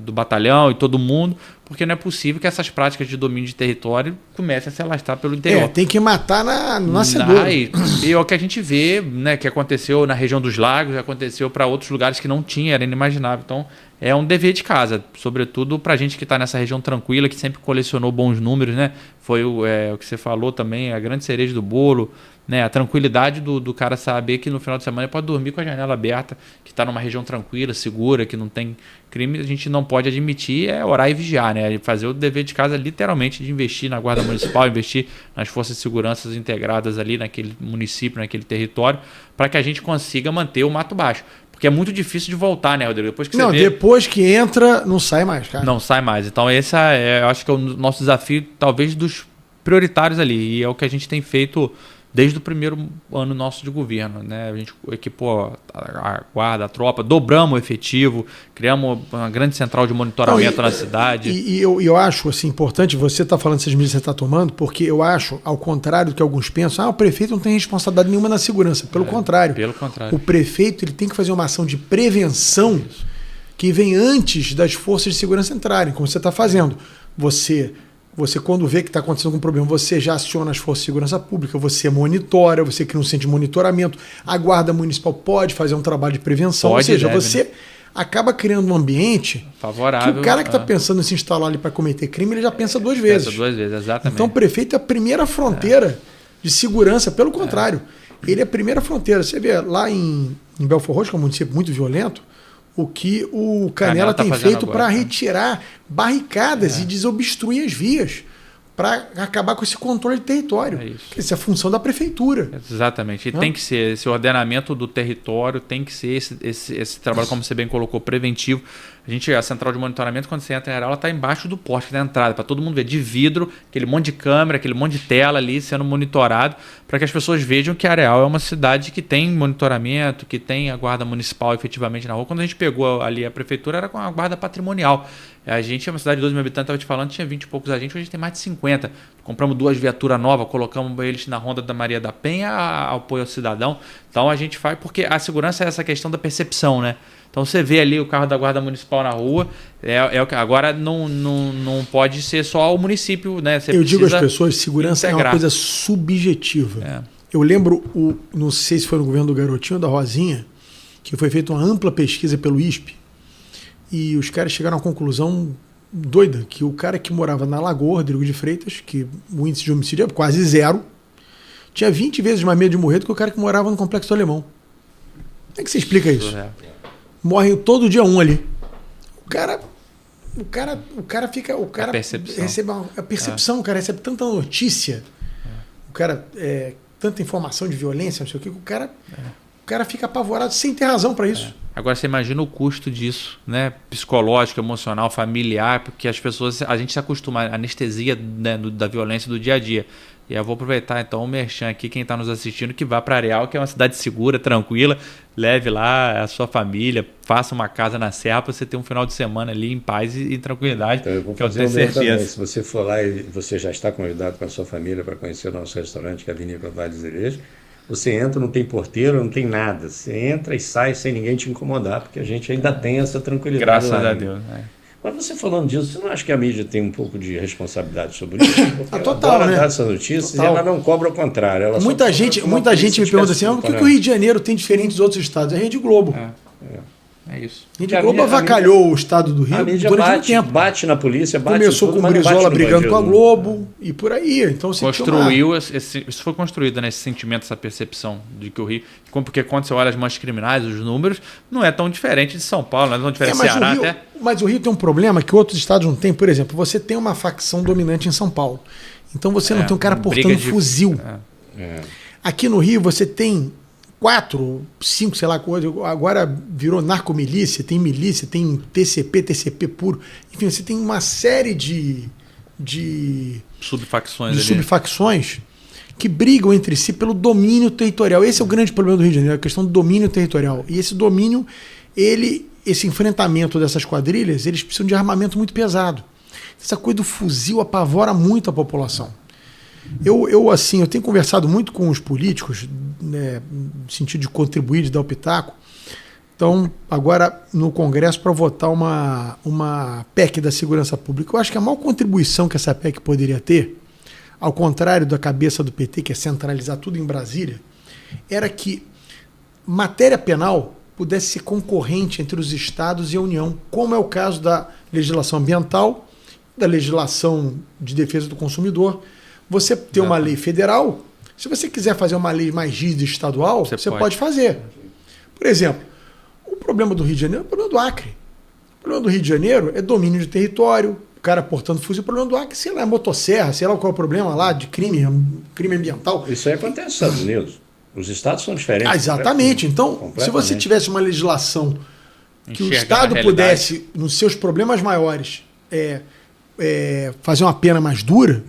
do batalhão e todo mundo, porque não é possível que essas práticas de domínio de território comecem a se alastrar pelo interior. Tem que matar no nascedouro. E é o que a gente vê, né, que aconteceu na região dos lagos, aconteceu para outros lugares que não tinha, era inimaginável. Então, é um dever de casa, sobretudo para a gente que está nessa região tranquila, que sempre colecionou bons números, né? Foi o que você falou também, a grande cereja do bolo, né? A tranquilidade do cara saber que no final de semana ele pode dormir com a janela aberta, que está numa região tranquila, segura, que não tem crime. A gente não pode admitir orar e vigiar, né? Fazer o dever de casa literalmente de investir na Guarda Municipal, investir nas forças de segurança integradas ali naquele município, naquele território, para que a gente consiga manter o mato baixo. Porque é muito difícil de voltar, né, Rodrigo? Depois que você vê, depois que entra, não sai mais, cara. não sai mais. Então esse eu acho que é o nosso desafio, talvez dos prioritários ali. E é o que a gente tem feito desde o primeiro ano nosso de governo, né? A gente equipou a guarda, a tropa, dobramos o efetivo, criamos uma grande central de monitoramento na cidade. E eu acho assim, importante você estar falando dessas medidas que você está tomando, porque eu acho, ao contrário do que alguns pensam, o prefeito não tem responsabilidade nenhuma na segurança. Pelo contrário. Pelo contrário. O prefeito ele tem que fazer uma ação de prevenção que vem antes das forças de segurança entrarem, como você está fazendo. Você quando vê que está acontecendo algum problema, você já aciona as forças de segurança pública, você monitora, você cria um centro de monitoramento, a Guarda Municipal pode fazer um trabalho de prevenção, ou seja, você acaba criando um ambiente favorável. Que o cara que está pensando em se instalar ali para cometer crime, ele já pensa duas vezes. Pensa duas vezes, exatamente. Então o prefeito é a primeira fronteira de segurança, pelo contrário, ele é a primeira fronteira. Você vê lá em Belford Roxo, que é um município muito violento, o que o Canela tem feito para retirar barricadas e desobstruir as vias para acabar com esse controle de território. Isso é a função da prefeitura. Exatamente. E tem que ser esse ordenamento do território, tem que ser esse trabalho, como você bem colocou, preventivo. A central de monitoramento, quando você entra em Areal, ela está embaixo do poste da entrada, para todo mundo ver, de vidro, aquele monte de câmera, aquele monte de tela ali sendo monitorado, para que as pessoas vejam que Areal é uma cidade que tem monitoramento, que tem a guarda municipal efetivamente na rua. Quando a gente pegou ali a prefeitura, era com a guarda patrimonial. A gente é uma cidade de 12 mil habitantes, estava te falando, tinha 20 e poucos agentes, hoje a gente tem mais de 50. Compramos 2 viaturas novas, colocamos eles na Ronda da Maria da Penha, ao apoio ao cidadão. Então a gente faz, porque a segurança é essa questão da percepção, né? Então você vê ali o carro da Guarda Municipal na rua, agora não pode ser só o município, né? Eu digo às pessoas, segurança é uma coisa subjetiva. Eu lembro, não sei se foi no governo do Garotinho ou da Rosinha, que foi feita uma ampla pesquisa pelo ISP, e os caras chegaram à conclusão doida, que o cara que morava na Lagoa, Rodrigo de Freitas, que o índice de homicídio é quase 0, tinha 20 vezes mais medo de morrer do que o cara que morava no Complexo do Alemão. Como é que você explica isso? Morre todo dia um ali. O cara fica. O cara recebe a percepção, o cara recebe tanta notícia, o cara tanta informação de violência, não sei o que, o cara fica apavorado sem ter razão para isso. Agora você imagina o custo disso, né? Psicológico, emocional, familiar, porque a gente se acostuma à anestesia, né, da violência do dia a dia. E eu vou aproveitar então o merchan aqui, quem está nos assistindo, que vá para Areal, que é uma cidade segura, tranquila, leve lá a sua família, faça uma casa na Serra para você ter um final de semana ali em paz e tranquilidade, então, eu vou que eu tenho certeza. Se você for lá e você já está convidado com a sua família para conhecer o nosso restaurante, que é a Vinícola Vale dos Irejos, você entra, não tem porteiro, não tem nada. Você entra e sai sem ninguém te incomodar, porque a gente ainda tem essa tranquilidade. Graças lá, a Deus. Mas você falando disso, você não acha que a mídia tem um pouco de responsabilidade sobre isso? Porque total, ela né? dá essa notícia e ela não cobra o contrário. Ela muita gente me pergunta assim, o que o Rio de Janeiro tem diferente dos outros estados? É a Rede Globo. É isso. A Rede Globo avacalhou o estado do Rio durante muito tempo. Bate na polícia, bate Começou com o Brizola brigando com a Globo e por aí. Então, isso foi construído, né, esse sentimento, essa percepção de que o Rio... Porque quando você olha as manchas criminais, os números, não é tão diferente de São Paulo, não é tão diferente de Ceará até. Mas o Rio tem um problema que outros estados não têm. Por exemplo, você tem uma facção dominante em São Paulo. Então você não tem um cara portando fuzil. Aqui no Rio você tem 4, 5, sei lá, agora virou narcomilícia, tem TCP puro. Enfim, você tem uma série de subfacções que brigam entre si pelo domínio territorial. Esse é o grande problema do Rio de Janeiro, a questão do domínio territorial. E esse domínio, esse enfrentamento dessas quadrilhas, eles precisam de armamento muito pesado. Essa coisa do fuzil apavora muito a população. Eu tenho conversado muito com os políticos, né, no sentido de contribuir, de dar o pitaco. Então, agora no Congresso, para votar uma PEC da segurança pública, eu acho que a maior contribuição que essa PEC poderia ter, ao contrário da cabeça do PT, que é centralizar tudo em Brasília, era que matéria penal pudesse ser concorrente entre os estados e a União, como é o caso da legislação ambiental, da legislação de defesa do consumidor. Você tem uma lei federal, se você quiser fazer uma lei mais rígida estadual, você pode fazer. Por exemplo, o problema do Rio de Janeiro é o problema do Acre. O problema do Rio de Janeiro é domínio de território, o cara portando fuzil. O problema do Acre, sei lá, é motosserra, sei lá qual é o problema lá de crime ambiental. Isso aí acontece nos Estados Unidos. Os estados são diferentes. Exatamente. Então, se você tivesse uma legislação que o Estado pudesse, nos seus problemas maiores, fazer uma pena mais dura,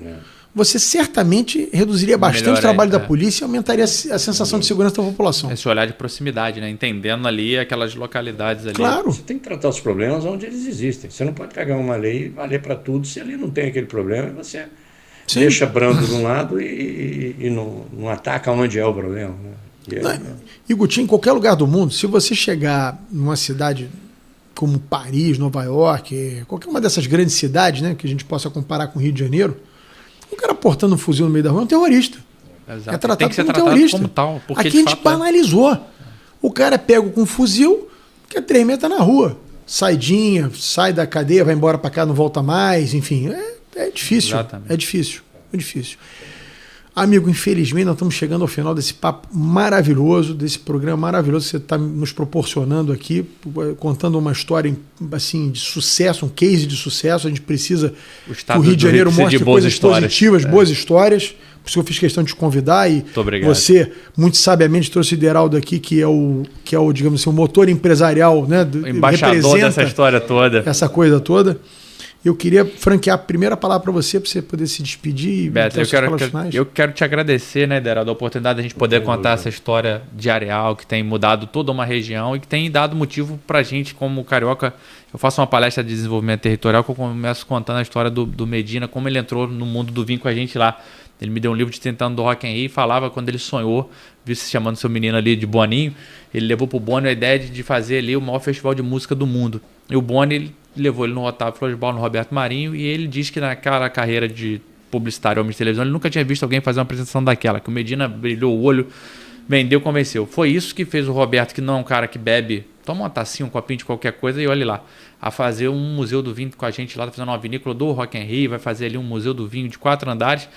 você certamente reduziria bastante o trabalho da polícia e aumentaria a sensação de segurança da população. Esse olhar de proximidade, né? Entendendo ali aquelas localidades ali. Claro. Você tem que tratar os problemas onde eles existem. Você não pode pegar uma lei e valer para tudo se ali não tem aquele problema. Você deixa brando de um lado e não ataca onde é o problema. Né? E Gutinho, em qualquer lugar do mundo, se você chegar numa cidade como Paris, Nova York, qualquer uma dessas grandes cidades, né, que a gente possa comparar com o Rio de Janeiro, o cara portando um fuzil no meio da rua é um terrorista. Exato. É tratado tem que ser como tratado terrorista. como tal. Porque aqui a gente banalizou. O cara é pego com um fuzil, que é 3 metros na rua. Saidinha, sai da cadeia, vai embora para cá, não volta mais, enfim. É difícil. Exatamente. É difícil. Amigo, infelizmente nós estamos chegando ao final desse papo maravilhoso, desse programa maravilhoso que você está nos proporcionando aqui, contando uma história assim, de sucesso, um case de sucesso. A gente precisa que o Rio de Janeiro mostre coisas positivas, boas histórias. Por isso eu fiz questão de te convidar e você, muito sabiamente, trouxe o Ideraldo aqui, que é o digamos assim, o motor empresarial, né? O embaixador dessa história toda. Essa coisa toda. Eu queria franquear a primeira palavra para você poder se despedir. Beto, eu quero te agradecer, né, Deraldo, a oportunidade de a gente poder contar essa história de Areal, que tem mudado toda uma região e que tem dado motivo para a gente, como carioca. Eu faço uma palestra de desenvolvimento territorial que eu começo contando a história do Medina, como ele entrou no mundo do vinho com a gente lá. Ele me deu um livro de Tentando do Rock in Rio e falava quando ele sonhou, viu se chamando seu menino ali de Boninho, ele levou pro Boni a ideia de fazer ali o maior festival de música do mundo. E o Boni, ele levou ele no Otávio Floresbal, no Roberto Marinho, e ele diz que naquela carreira de publicitário, homem de televisão, ele nunca tinha visto alguém fazer uma apresentação daquela, que o Medina brilhou o olho, vendeu, convenceu. Foi isso que fez o Roberto, que não é um cara que bebe, toma uma tacinha, um copinho de qualquer coisa e olhe lá, a fazer um museu do vinho com a gente lá, tá fazendo uma vinícola do Rock in Rio, vai fazer ali um museu do vinho de 4 andares,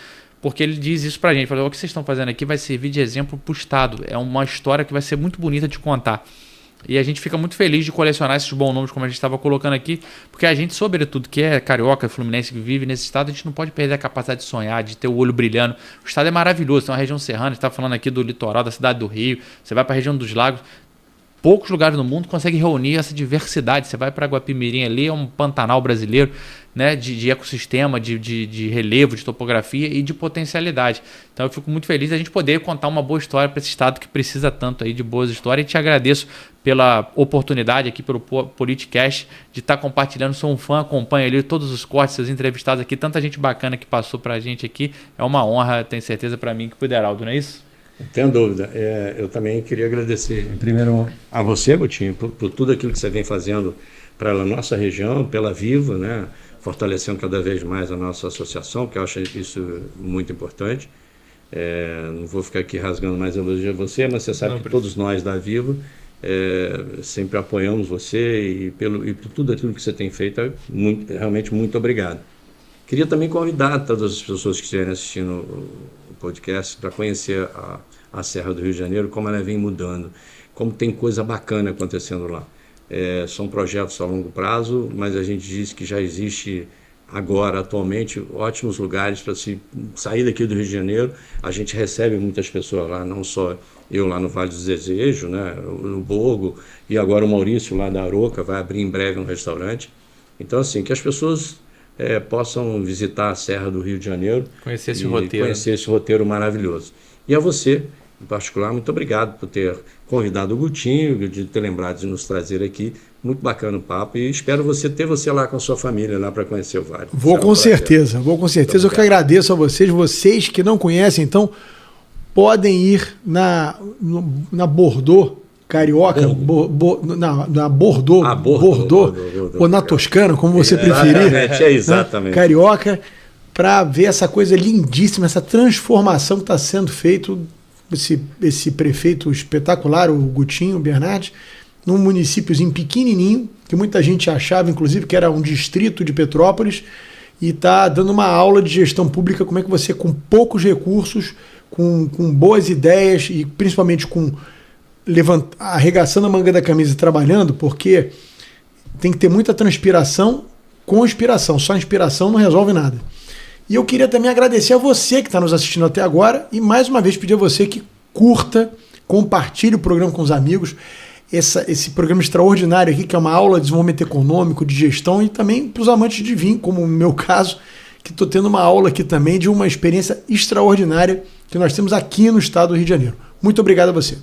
porque ele diz isso pra gente, falou, o que vocês estão fazendo aqui vai servir de exemplo pro Estado, é uma história que vai ser muito bonita de contar. E a gente fica muito feliz de colecionar esses bons nomes, como a gente estava colocando aqui, porque a gente, sobretudo, que é carioca, fluminense, que vive nesse estado, a gente não pode perder a capacidade de sonhar, de ter o olho brilhando. O estado é maravilhoso, tem uma região serrana, a gente está falando aqui do litoral, da cidade do Rio, você vai para a região dos lagos, poucos lugares no mundo conseguem reunir essa diversidade. Você vai para Guapimirim ali, é um Pantanal brasileiro, né, de ecossistema, de relevo, de topografia e de potencialidade. Então eu fico muito feliz de a gente poder contar uma boa história para esse estado que precisa tanto aí de boas histórias. E te agradeço pela oportunidade aqui pelo Politicast de estar compartilhando. Sou um fã, acompanho ali todos os cortes, seus entrevistados aqui, tanta gente bacana que passou para a gente aqui. É uma honra, tenho certeza, para mim que pro Ideraldo, não é isso? Não tenho dúvida. Eu também queria agradecer, primeiro, a você, Gutinho, por tudo aquilo que você vem fazendo para a nossa região, pela Viva, né? Fortalecendo cada vez mais a nossa associação, que eu acho isso muito importante. Não vou ficar aqui rasgando mais elogio a você, mas você sabe que todos nós da Viva sempre apoiamos você e por tudo aquilo que você tem feito. Realmente muito obrigado. Queria também convidar todas as pessoas que estiverem assistindo o podcast para conhecer a Serra do Rio de Janeiro, como ela vem mudando, como tem coisa bacana acontecendo lá. São projetos a longo prazo, mas a gente diz que já existe agora, atualmente, ótimos lugares para se sair daqui do Rio de Janeiro. A gente recebe muitas pessoas lá, não só eu lá no Vale dos Desejos, né, no Borgo, e agora o Maurício lá da Aroca vai abrir em breve um restaurante. Então, assim, que as pessoas possam visitar a Serra do Rio de Janeiro. Conhecer esse roteiro maravilhoso. E a você, em particular, muito obrigado por ter convidado o Gutinho, de ter lembrado de nos trazer aqui. Muito bacana o papo e espero ter você lá com a sua família lá para conhecer o Vale. Vou com certeza. Eu que agradeço a vocês que não conhecem, então podem ir na Bordeaux Carioca, na Bordeaux, ou na Toscana, como você preferir. Exatamente. Né? Carioca, para ver essa coisa lindíssima, essa transformação que está sendo feito, esse prefeito espetacular, o Gutinho Bernardi, num municípiozinho pequenininho, que muita gente achava, inclusive, que era um distrito de Petrópolis, e está dando uma aula de gestão pública, como é que você, com poucos recursos, com boas ideias e principalmente arregaçando a manga da camisa e trabalhando, porque tem que ter muita transpiração com inspiração. Só inspiração não resolve nada. E eu queria também agradecer a você que está nos assistindo até agora e mais uma vez pedir a você que curta, compartilhe o programa com os amigos. Esse programa extraordinário aqui, que é uma aula de desenvolvimento econômico, de gestão e também para os amantes de vinho, como no meu caso, que estou tendo uma aula aqui também de uma experiência extraordinária que nós temos aqui no estado do Rio de Janeiro. Muito obrigado a você.